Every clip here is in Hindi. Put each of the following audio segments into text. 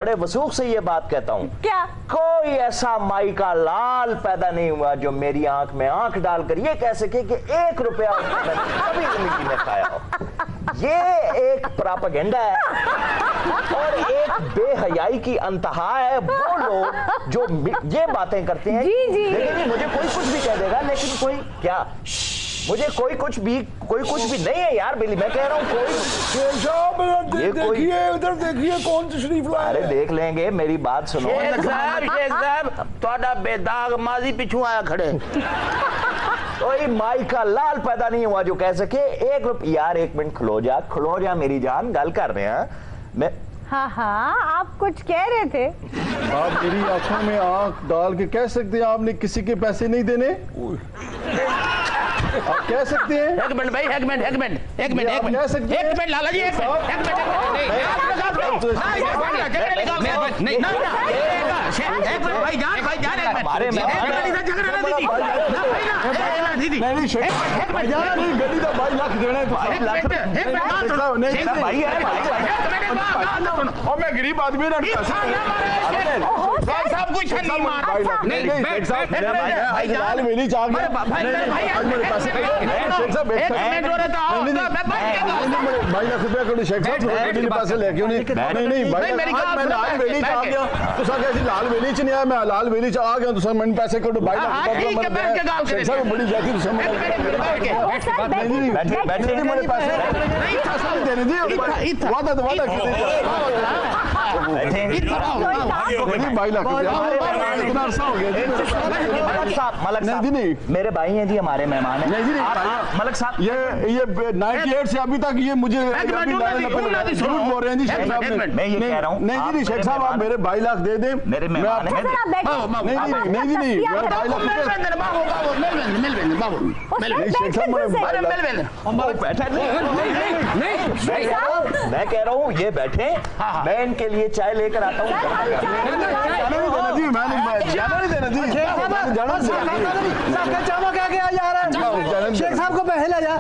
बड़े वसूख से ये बात कहता हूँ, क्या कोई ऐसा माई का लाल पैदा नहीं हुआ जो मेरी आंख में आंख डालकर ये कह सके कि 1 रुपया मैंने कभी जिंदगी में खाया हो। ये एक प्रोपेगेंडा है और एक बेहयाई की अंतहा है। वो लोग जो ये बातें करते हैं, लेकिन मुझे कोई कुछ भी कह देगा, लेकिन कोई क्या, मुझे कोई कुछ भी नहीं है यार। बिल्ली मैं कह रहा हूँ कोई देखिए उधर देखिए कौन तशरीफ लाया। अरे देख लेंगे, मेरी बात सुनो। शेख साहब थोड़ा बेदाग माजी पिछू आया खड़े। कोई माई का लाल पैदा नहीं हुआ जो कह सके 1 रुपया। यार 1 मिनट खलो जा मेरी जान, गल कर रहे हैं मैं। हाँ आप कुछ कह रहे थे। आप मेरी आंखों में आंख डाल के कह सकते हैं आपने किसी के पैसे नहीं देने? आप कह सकते हैं? एक मिनट भाई, एक मिनट कह सकते हैं? एक मिनट लाला जी, एक मैं गरीब आदमी पैसे लेके लाल वेली च नहीं आया, मैं लाल वेली च आ गया तो मैंने पैसे कटो बड़ी मेरे भाई हैं जी, हमारे मेहमान हैं। मलक साहब ये 98 से अभी तक ये मुझे जरूर बोल रहे हैं जी शेख साहब। मैं ये कह रहा हूँ नहीं शेख साहब आप मेरे 22 लाख दे दें। मेरे मेहमान हैं। नहीं मैं कह रहा हूँ ये बैठे, मैं इनके लिए चाय लेकर आता हूँ। शेख साहब को पहले ले जा।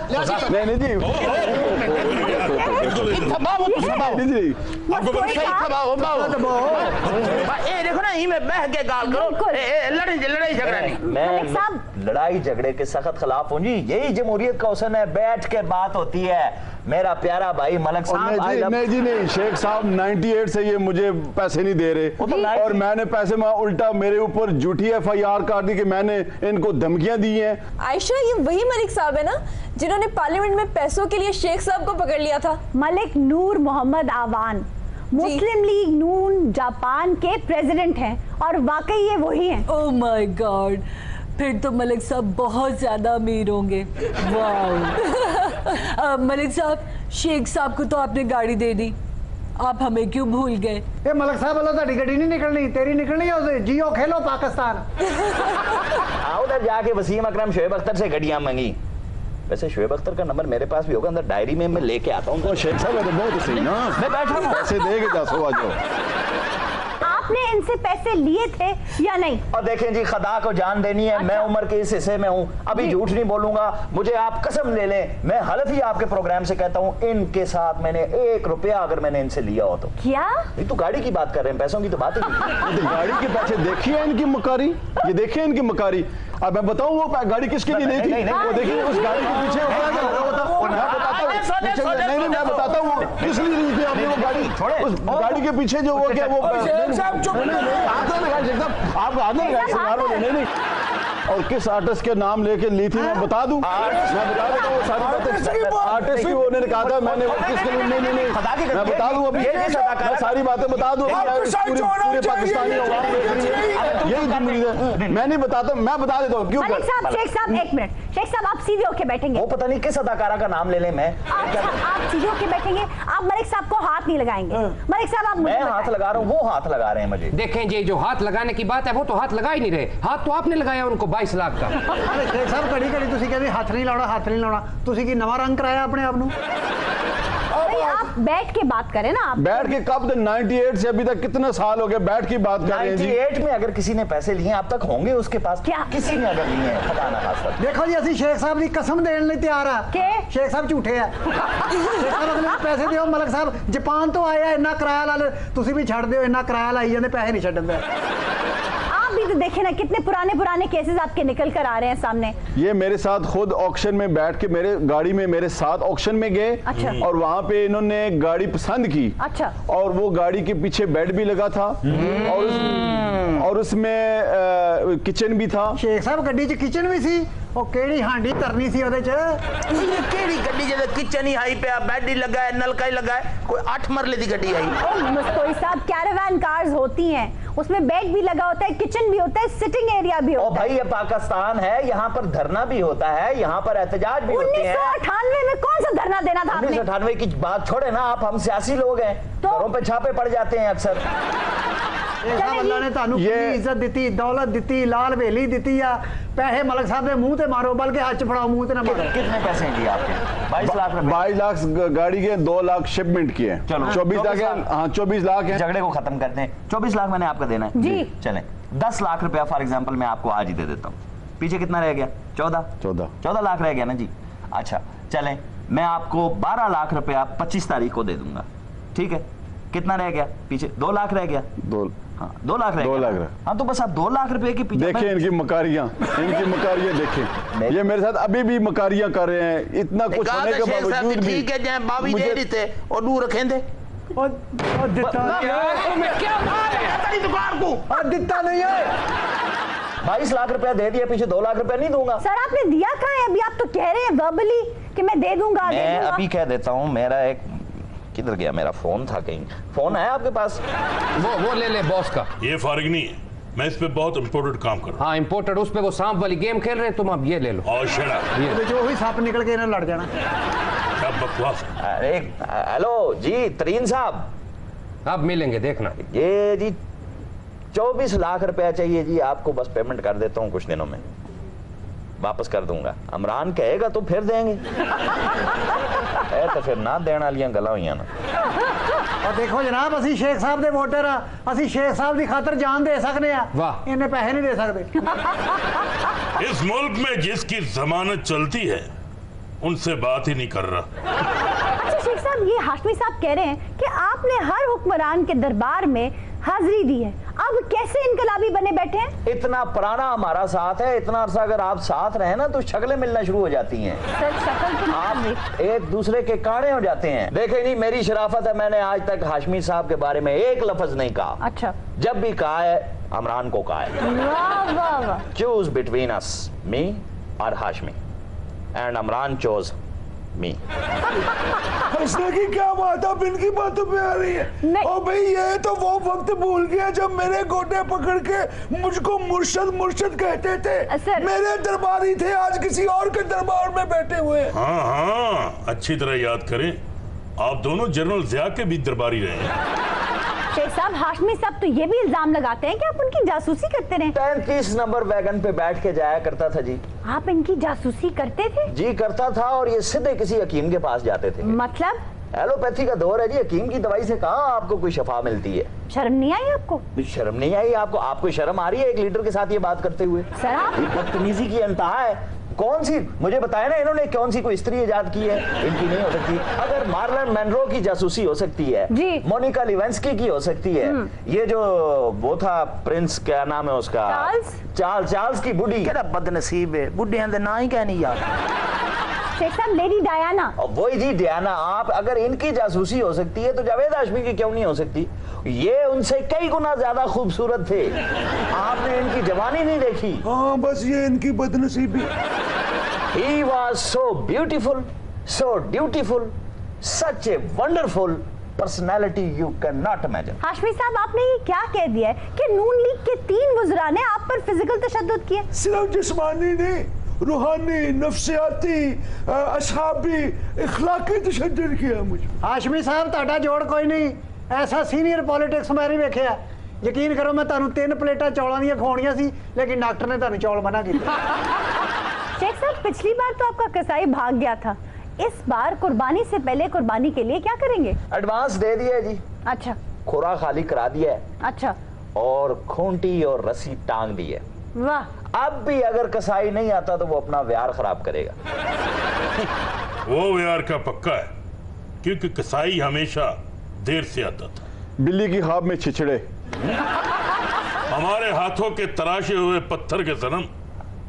नहीं जी देखो ना, मैं बह के गाल करो, लड़ाई झगड़ा नहीं। लड़ाई झगड़े के सख्त खिलाफ हूँ जी। यही जमहूरियत का हुस्न है, बैठ के बात होती है। मेरा प्यारा भाई मलक साहब। नहीं शेख साहब 98 से ये मुझे पैसे नहीं दे रहे और मैंने पैसे में उल्टा मेरे ऊपर झूठी FIR काट दी कि मैंने इनको धमकियां दी हैं। आयशा ये वही मलिक साहब है ना जिन्होंने पार्लियामेंट में पैसों के लिए शेख साहब को पकड़ लिया था? मलिक नूर मोहम्मद आवान मुस्लिम लीग नून जापान के प्रेसिडेंट हैं और वाकई ये वही हैं। ओह माय गॉड, फिर तो मलिक साहब बहुत ज्यादा अमीर होंगे। वाह मलिक साहब, शेख साहब को तो आपने गाड़ी दे दी, आप हमें क्यों भूल गए? ये मलिक साहब वाला तो गड्डी नहीं निकलनी, तेरी निकलनी है। जियो खेलो पाकिस्तान। उधर जाके वसीम अकरम शोएब अख्तर से गड्डियां मांगी। वैसे शोएब अख्तर का नंबर मेरे पास भी होगा, अंदर डायरी में मैं लेके आता हूँ। शेख साहब तो बहुत सही ना, मैं बैठा हूँ। पैसे देके 10 आ जाओ। आपने इनसे पैसे लिए थे या नहीं? और देखें जी, खुदा को जान देनी है। मैं उम्र के इस हिस्से में हूँ, अभी झूठ नहीं बोलूंगा। मुझे आप कसम ले लें, मैं हलफ ही आपके प्रोग्राम से कहता हूँ, इनके साथ मैंने 1 रुपया अगर मैंने इनसे लिया हो तो। क्या? ये तो गाड़ी की बात कर रहे हैं, पैसों की तो बात ही नहीं। गाड़ी के पैसे देखिए इनकी मकारी, ये देखिए इनकी मकारी। अब मैं बताऊं वो गाड़ी किसके लिए नहीं थी? वो देखिए उस गाड़ी के पीछे मैं बताता हूँ किस लिए नहीं थी आपने वो गाड़ी। उस गाड़ी के पीछे जो वो क्या वो नहीं और किस आर्टिस्ट के नाम लेके ली थी मैं बता दूं। मैं बता देता हूँ सारी बातें। आर्टिस्ट की उन्होंने कहा था, मैंने किसके लिए नहीं मैं बता दूं अभी, मैं सारी बातें बता दूं। पूरे पाकिस्तानी यही जिम्मेदारी है, मैं नहीं बताता, मैं बता देता हूँ। क्यों? शेख साहब 1 मिनट, शेख साहब आप सीधे होके बैठेंगे। वो पता नहीं किस अदाकारा का नाम ले लें मैं। आप सीधे होके बैठेंगे, आप मलिक साहब को हाथ नहीं लगाएंगे। मलिक साहब आप मैं हाथ लगा रहा हूँ, वो हाथ लगा रहे हैं मुझे। देखें जी, जो हाथ लगाने की बात है वो तो हाथ लगा ही नहीं रहे, हाथ तो आपने लगाया उनको 22 लाख का। अरे शेख साहब कड़ी तुसी कहते हाथ नहीं लाना, हाथ नहीं लाना, तुसी की नवा रंग कराया अपने आप नूं। भाई आप बैठ के बात करें ना। आप बैठ के कब 98 से अभी तक कितने साल हो गए बैठ की बात कर रहे हैं जी। 98 में अगर किसी ने पैसे लिए अब तक होंगे उसके पास, क्या किसी ने अगर लिए हैं खुदा ना खास्ता। देखो जी असि शेख साहब की कसम देने लिए तैयार है। शेख साहब झूठे है। शेख साहब अगले पैसे दियो। मलिक साहब जापान तो आया इन्ना किराया ला ले, तुसी भी छड़ दियो, इन्ना किराया लाई जाते पैसे नहीं छड्डन दे। भी तो देखे ना कितने पुराने केसेस आपके निकल कर आ रहे हैं सामने। ये मेरे साथ खुद ऑक्शन में बैठ के मेरे गाड़ी में मेरे साथ ऑक्शन में गए। अच्छा। और वहां पे इन्होंने गाड़ी पसंद की। अच्छा। और वो गाड़ी के पीछे बेड भी लगा था और उसमें किचन भी था। शेख साहब गड्डी च किचन भी सी, ਉਹ ਕਿਹੜੀ ਹਾਂਡੀ ਤਰਨੀ ਸੀ ਉਹਦੇ ਚ। ਕਿਹੜੀ ਗੱਡੀ ਜਿਹਦੇ किचन ही हाई पे बेड ही लगा है, नलका ही लगा है, कोई 8 मरले की गड्डी आई। मुस्तफा साहब कैरावान कार्स होती हैं, उसमें बेड भी लगा होता है, किचन भी होता है, सिटिंग एरिया भी होता है। भाई ये पाकिस्तान है, यहाँ पर धरना भी होता है, यहाँ पर एहतजाज भी होते हैं। 1998 में कौन सा धरना देना था आपने? 1998 की बात छोड़े ना आप, हम सियासी लोग हैं, घरों पे छापे पड़ जाते हैं अक्सर। अल्लाह ने तानू कितनी इज्जत दी, दौलत दी, लाल हवेली दी या पैसे मलिक साहब के मुंह ते मारो, बल्कि हाथ च फड़ाओ, मुंह ते ना मारो। कितने पैसे हैं जी आपके? 22 लाख रुपए। 22 लाख गाड़ी के, 2 लाख शिपमेंट किए। चलो 24 लाख है। हाँ 24 लाख है। झगड़े को खत्म करते हैं। 24 लाख मैंने आपको देना है जी। चलें 10 लाख रुपया फॉर एग्जांपल मैं आपको आज ही दे देता हूँ। पीछे कितना रह गया? 14 लाख रह गया ना जी। अच्छा चलें मैं आपको 12 लाख रुपया 25 तारीख को दे दूंगा, ठीक है? कितना रह गया पीछे? 2 लाख रह गया। 2 लाख रह गया। हाँ तो बस आप 2 लाख रुपए के पीछे देखिए इनकी मकारियां देखिए। ये मेरे साथ अभी भी मकारियां कर रहे हैं, इतना कुछ होने के बावजूद भी। ठीक है जय बाबी दे देते और दूर रखें दे और दिता तुम्हें क्या मार है तेरी दुकान को? और दिता नहीं है। 22 लाख रुपया दे दिया, पीछे 2 लाख रुपया नहीं दूंगा। सर आपने दिया कहाँ है? अभी आप तो कह रहे हैं वर्बली कि मैं दे दूंगा। मैं अभी कह देता हूँ। मेरा एक किधर गया मेरा फोन था, कहीं फोन है आपके पास? वो ले ले बॉस का। ये फारिग नहीं है, मैं इस पे बहुत इंपोर्टेड काम कर रहा हूँ। हाँ इंपोर्टेड, उस पे वो सांप वाली गेम खेल रहे हैं, तुम अब ये ले लो। और ये जो ही सांप निकल के इन्हें लड़ जाना। क्या बकवास। अरे हेलो जी तरीन साहब, अब मिलेंगे देखना। ये जी 24 लाख रुपया चाहिए जी आपको, बस पेमेंट कर देता हूँ कुछ दिनों में, वापस कर दूंगा। इमरान कहेगा तो फिर देंगे है तो फिर ना देने वाली गल्लां होईयां ना। और देखो जनाब असी शेख साहब दे वोटर आ, असी शेख साहब की खातर जान दे सकते हैं। वाह। इन्हें पैसे नहीं दे सकते। इस मुल्क में जिसकी जमानत चलती है उनसे बात ही नहीं कर रहा। अच्छा शेख साहब, ये हाशमी साहब कह रहे हैं कि आपने हर हुक्मरान के दरबार में हाजिरी दी है, अब कैसे इनकलाबी बने बैठे हैं? इतना पुराना हमारा साथ है, इतना अरसा अगर आप साथ रहे ना तो शक्लें मिलना शुरू हो जाती हैं। सर शक्ल तो आप एक दूसरे के कांटे हो जाते हैं। देखे नहीं मेरी शराफत है, मैंने आज तक हाशमी साहब के बारे में एक लफ्ज नहीं कहा। अच्छा। जब भी कहा है इमरान को कहा है। वाह वाह वाह। चूज बिटवीन अस, मी और हाशमी, एंड इमरान चोज मी। हंसने की क्या बात आप इनकी बातों पे आ रही है? और भाई ये तो वो वक्त भूल गया जब मेरे गोटे पकड़ के मुझको मुर्शद कहते थे। मेरे दरबारी थे, आज किसी और के दरबार में बैठे हुए। हाँ अच्छी तरह याद करें, आप दोनों जनरल ज़िया के भी दरबारी रहे हैं। शेख साहब हाशमी साहब तो ये भी इल्जाम लगाते हैं कि आप उनकी जासूसी करते रहे। 33 नंबर वैगन पे बैठ के जाया करता था जी। आप इनकी जासूसी करते थे? जी करता था, और ये सीधे किसी हकीम के पास जाते थे। मतलब? एलोपैथी का दौर है जी, हकीम की दवाई से कहाँ आपको कोई शफा मिलती है। शर्म नहीं आई आपको? शर्म नहीं आई आपको? आपको शर्म आ रही है एक लीडर के साथ ये बात करते हुए? सर आप बदतमीजी की अंतहा है। कौन सी मुझे बताया ना इन्होंने कौन सी कोई स्त्री इजाद की है? इनकी नहीं हो सकती। अगर मार्लन मैनरो की जासूसी हो सकती है जी, मोनिका लिवेंस्की की हो सकती है, ये जो वो था प्रिंस, क्या नाम है उसका, चार्ल्स की बुढ़ी, क्या बदनसीब है, बुढ़िया दे ना ही कहनी यार। शेख साहब लेडी डायना। वही जी डायना। आप अगर इनकी जासूसी हो सकती है तो जावेद हाशमी की क्यों नहीं हो सकती? ये उनसे कई गुना ज्यादा खूबसूरत थे, आपने इनकी जवानी नहीं देखी। हाँ बस ये इनकी बदनसीबी। He was so beautiful, so dutiful, such a wonderful personality you cannot imagine. Hashmi साहब आपने ये क्या कह दिया है कि नून लीग के 3 वज़रा ने आप पर फिजिकल तशद्दुद किए? सिर्फ जिस्मानी नहीं, रूहानी, नफ्सियाती, असहाबी, इखलाकी तशद्दुद किया मुझे। हाशमी साहब ताड़ा जोड़ कोई नहीं, ऐसा सीनियर पॉलिटिक्स मैं नहीं वेखिया। यकीन करो मैं तुहानू 3 प्लेटां चौलों दी खवाउणियां सी, लेकिन डॉक्टर ने तुहानू चौल मना किया। शेख साहब पिछली बार तो आपका कसाई भाग गया था, इस बार कुर्बानी से पहले कुर्बानी के लिए क्या करेंगे? एडवांस दे दिया है जी। अच्छा। खोरा खाली करा दिया है। अच्छा। और खूंटी और रस्सी टांग दी है। वाह। अब भी अगर कसाई नहीं आता तो वो अपना व्यार खराब करेगा। वो व्यार का पक्का है, क्योंकि कसाई हमेशा देर से आता था। बिल्ली की ख्वाब में छिछड़े। हमारे हाथों के तराशे हुए पत्थर के सनम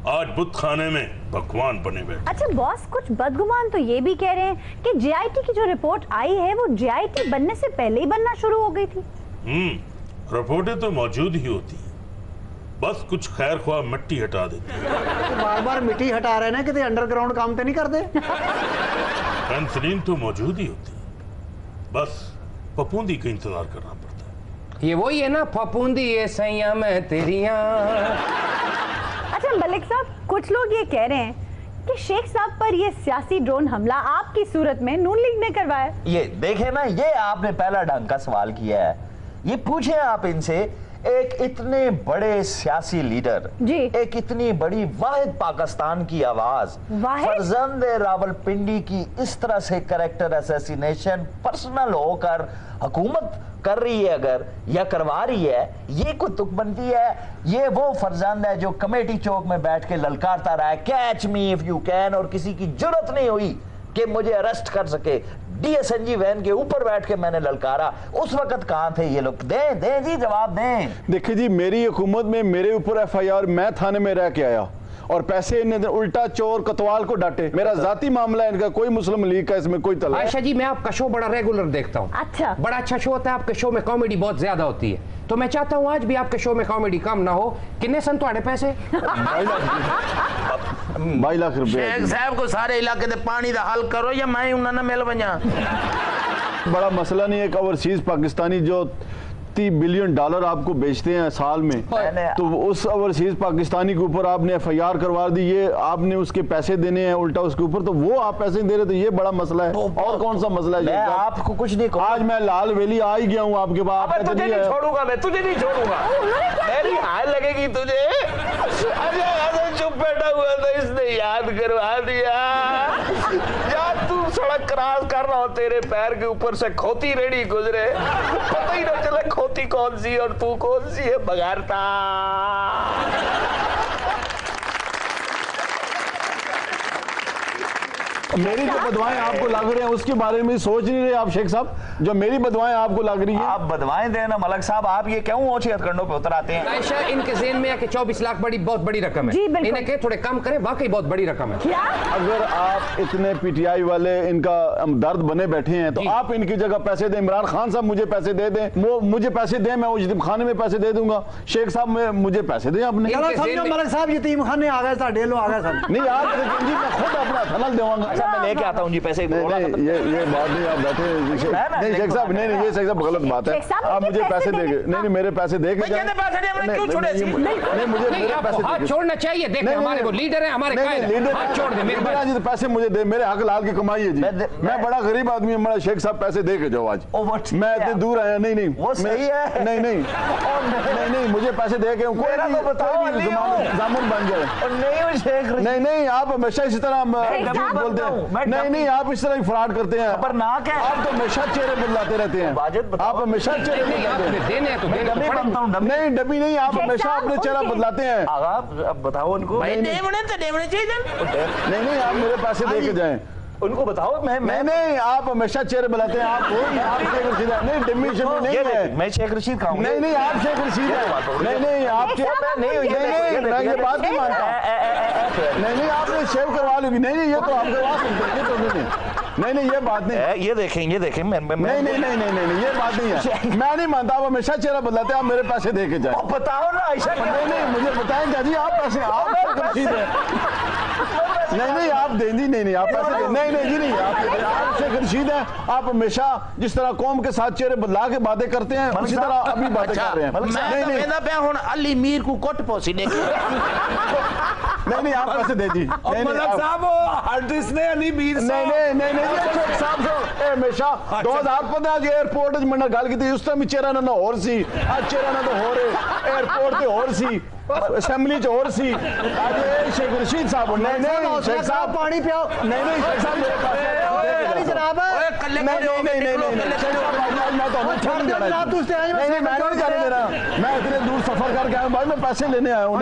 आज बुत खाने में भगवान बने बैठे। अच्छा बॉस, कुछ बदगुमान तो ये भी कह रहे हैं कि जेआईटी की जो रिपोर्ट आई है वो जेआईटी बनने से पहले ही बनना शुरू हो गई थी। रिपोर्टें तो मौजूद ही होती हैं, बस कुछ खैर ख्वाह मिट्टी हटा देते हैं। बार बार मिट्टी हटा रहे ना, कितने अंडरग्राउंड काम तो नहीं करते। पेंसिलीन तो मौजूद ही होती है, बस फफूंदी का इंतजार करना पड़ता है। ये वही है ना, फफूंदी ये सैया में तेरियां। अच्छा मलिक साहब, कुछ लोग ये कह रहे हैं कि शेख साहब पर ये सियासी ड्रोन हमला आपकी सूरत में नून लीग ने करवाया। ये देखे ना, ये आपने पहला ढंग का सवाल किया है। ये पूछे आप इनसे, एक इतने बड़े सियासी लीडर जी, एक इतनी बड़ी वाहिद पाकिस्तान की आवाज, फरजंद रावलपिंडी की इस तरह से कैरेक्टर असैसिनेशन पर्सनल होकर हुकूमत कर रही है अगर, या करवा रही है, ये कोई तुकबंदी है? ये वो फरजंद है जो कमेटी चौक में बैठ के ललकारता रहा है, catch me if you can, और किसी की जरूरत नहीं हुई कि मुझे अरेस्ट कर सके। डीएसएनजी वैन के ऊपर बैठ के मैंने ललकारा। उस वक्त कहां थे ये लोग? दें जी, जवाब दें। देखिए जी, मेरी हुकूमत में मेरे ऊपर एफआईआर, मैं थाने में रह के आया और पैसे इन्हें उल्टा चोर कतवाल को डांटे। मेरा जाती मामला है, इनका कोई मुस्लिम लीग का इसमें कोई तला। आयशा जी, मैं आपका शो बड़ा रेगुलर देखता हूँ। अच्छा। बड़ा अच्छा शो होता है आपके शो में, कॉमेडी बहुत ज्यादा होती है, तो मैं चाहता हूँ आज भी आपके शो में कॉमेडी कम ना हो। कितने सन तुम्हारे पैसे? 22 लाख रुपए। शेख साहब को सारे इलाके दे पानी दा हल करो या मैं उन्होंने मिल बजा। बड़ा मसला नहीं है। एक ओवरसीज पाकिस्तानी जो $30 बिलियन आपको बेचते हैं साल में, तो उस ओवरसीज पाकिस्तानी के ऊपर आपने एफआईआर करवा दी, ये आपने उसके पैसे देने हैं उल्टा उसके ऊपर, तो वो आप पैसे दे रहे, तो ये बड़ा मसला है। और कौन सा मसला है? मैं आपको कुछ नहीं कहूं। आज मैं लाल वेली आ ही गया हूँ आपके पास। तुझे नहीं छोड़ूंगा, मैं तुझे नहीं छोड़ूंगा। मेरी हाय लगेगी तुझे। अरे चुप बैठा हुआ था, इसने याद करवा दिया। यार तू सड़क क्रॉस कर रहा हो, तेरे पैर के ऊपर से खोती रेडी गुजरे, पता ही ना चला खोती कौन सी और तू कौन सी है बगारता। मेरी जो बदवाएं आपको लग रही हैं उसके बारे में सोच नहीं रहे आप शेख साहब? जो मेरी बदवाएं आपको लग रही हैं, आप बदवाएं देना मलक साहब, आप ये क्यों ऊंची हथकंडों पे उतर आते हैं? आयशा, इनके ज़हन में है कि 24 लाख बहुत बड़ी रकम है। इन्हें कहे थोड़े कम करें, वाकई बहुत बड़ी रकम है। क्या? अगर आप इतने पीटीआई वाले इनका दर्द बने बैठे हैं तो आप इनकी जगह पैसे दें। इमरान खान साहब मुझे पैसे दे दें, वो मुझे पैसे दें, मैं यतीम खाने में पैसे दे दूंगा। शेख साहब मुझे पैसे दें अपने। मलिक साहब यतीम खाने आ गए, साढ़े लो आ गए सब। नहीं यार जी, मैं खुद अपना थनल देवांगा। मैं लेके आता हूँ जी पैसे। नहीं ये बात नहीं, आप बैठे नहीं शेख साहब, नहीं ये शेख साहब गलत बात है। आप मुझे पैसे देंगे, नहीं मेरे पैसे दे के जाएं। नहीं, मुझे मेरे पैसे हाथ छोड़ना चाहिए। देखिए हमारे वो लीडर है, हमारे हाथ छोड़ दे। मेरे पैसे मुझे दे, मेरे हक लाल की कमाई है जी। मैं बड़ा गरीब आदमी हूँ, शेख साहब पैसे दे के जाओ आज। मैं इतने दूर आया। नहीं वो सही है। नहीं मुझे पैसे दे के जामुन बन जाए। नहीं आप हमेशा इसी तरह बोलते हैं। नहीं आप इस तरह फ्रॉड करते हैं। खतरनाक है। आप तो हमेशा चेहरे बदलाते रहते हैं। आप हमेशा चेहरे नहीं डब्बी नहीं, आप हमेशा अपने चेहरा बदलाते हैं। अब बताओ उनको। नहीं आप मेरे पैसे दे के जाएं। उनको बताओ। नहीं आप हमेशा चेहरे बनाते हैं। आप शेख रशीद है। नहीं डिम्मी शम्मी नहीं है। मैं शेख रशीद का हूं। नहीं आप शेख रशीद है। नहीं आप मैं ये बात नहीं मानता। नहीं आपने शेव करवा ली। नहीं ये तो हम करवा सकते हैं। तो नहीं ये बात नहीं है। ये देखें नहीं ये बात नहीं है। मैं नहीं मानता। आप हमेशा चेहरा बदलाते हैं। आप मेरे पैसे दे के जाए। बताओ ना आयशा। नहीं मुझे बताएं क्या जी, आप पैसे आप शेख रशीद है। नहीं आप दें जी। नहीं आप पैसे दें। नहीं जी नहीं, आप शेख रशीद हैं। आप हमेशा जिस तरह कौम के साथ चेहरे बदला के बातें करते हैं, उसी तरह अभी बातें कर रहे हैं। नहीं अली मीर को कोट पोसी ने। नहीं आप पैसे दे जी। मलक साहब आर्टिस्ट ने अली मीर नहीं शेख साहब हमेशा 2015 एयरपोर्ट मैंने गल की उस टाइम चेहरा ना होर सी आज चेहरा ना तो होर एयरपोर्ट ते होर सी असेंबली च होर सी आज शेख रशीद साहब नहीं शेख साहब पानी पियो नहीं शेख साहब मेरे पास जनाब नहीं मैं इतने दूर सफर करके आया भाई मैं पैसे लेने आया हूँ